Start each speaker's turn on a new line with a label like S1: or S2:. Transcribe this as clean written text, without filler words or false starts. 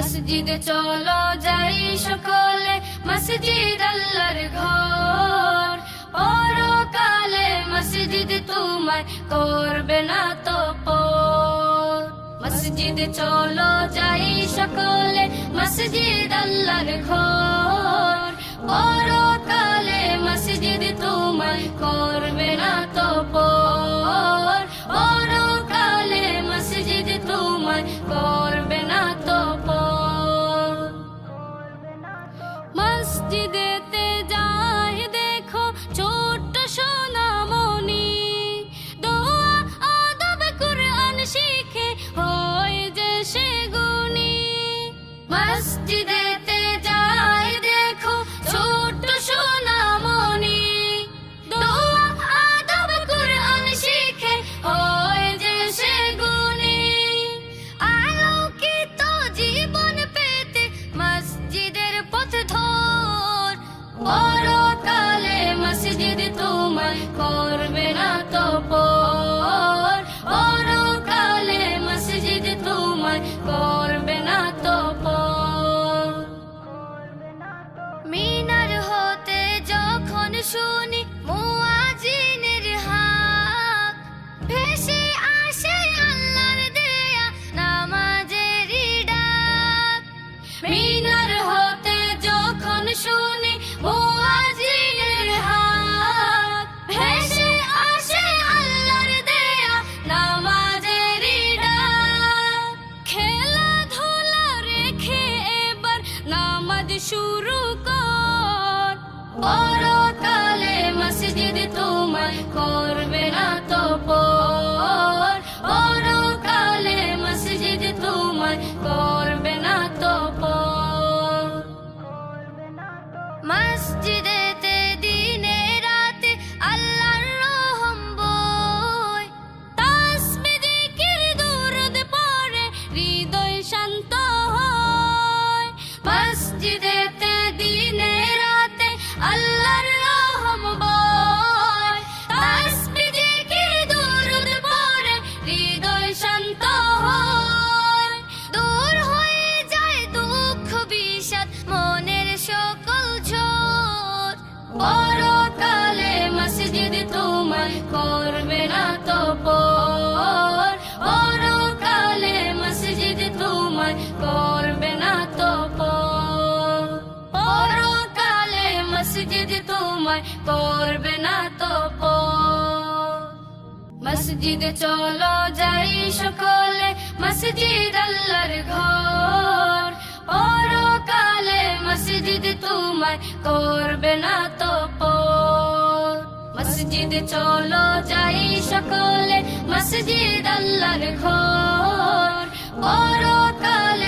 S1: মসজিদে চলো যাই সকলে, মসজিদ আল্লাহর ঘর। পরকালে মসজিদ তোমায় করবে না তো পর। মসজিদে চলো যাই সকলে, মসজিদ আল্লাহর ঘর। পরকালে মসজিদ তোমায় করবে না তো পর। পরকালে মসজিদ তোমায় করবে না তো পর। মসজিদেতে যাই দেখো ছোট্ট সোনামণি, দোয়া আদব কুরআন শিখে হয় যে সে গুণী। মসজিদেতে যাই দেখো ছোট্ট সোনামণি, দোয়া আদব কুরআন শিখে হয় যে সে গুণী। আলোকিত জীবন পেতে মসজিদের পথ ধর। পরকালে মসজিদ তোমায় করবে না তো পর। পরকালে মসজিদ তোমায় করবে না তো পর। মিনার হতে যখন শুনি মুয়াজ্জিনের হাক, ভেসে আসে আল্লাহর দেয়া নামাজেরই ডাক। মিনার হতে যখন শুনি মুয়াজ্জিনের হাক, ভেসে আসে আল্লাহর দেয়া নামাজেরই ডাক। খেলাধুলা রেখে এবার নামাজ শুরু কর। পরকালে মসজিদ তোমায় করবে না তো পর। পরকালে মসজিদ তোমায় করবে না তো পর। মসজিদেতে দিনে রাতে আল্লাহর রহম বয়, তাসবিহ জিকির দুরূদ পড়ে হৃদয় শান্ত হয়। মসজিদেতে দিনে রাতে আল্লাহর রহম বয়, তাসবিহ জিকির দুরূদ পড়ে হৃদয় শান্ত হয়। দূর হয়ে যায় দুঃখ বিষাদ মনের সকল ঝড়। পরকালে মসজিদ তোমায় করবে না তো পর। পরকালে মসজিদ তোমায় করবে না তো পর। পরকালে মসজিদ তোমায় করবে না তো পর। মসজিদে চলো যাই সকলে, মসজিদ আল্লাহর ঘর। পরকালে মসজিদ তোমায় করবে না তো পর। মসজিদে চলো যাই সকলে, মসজিদ আল্লাহর ঘর। পরকালে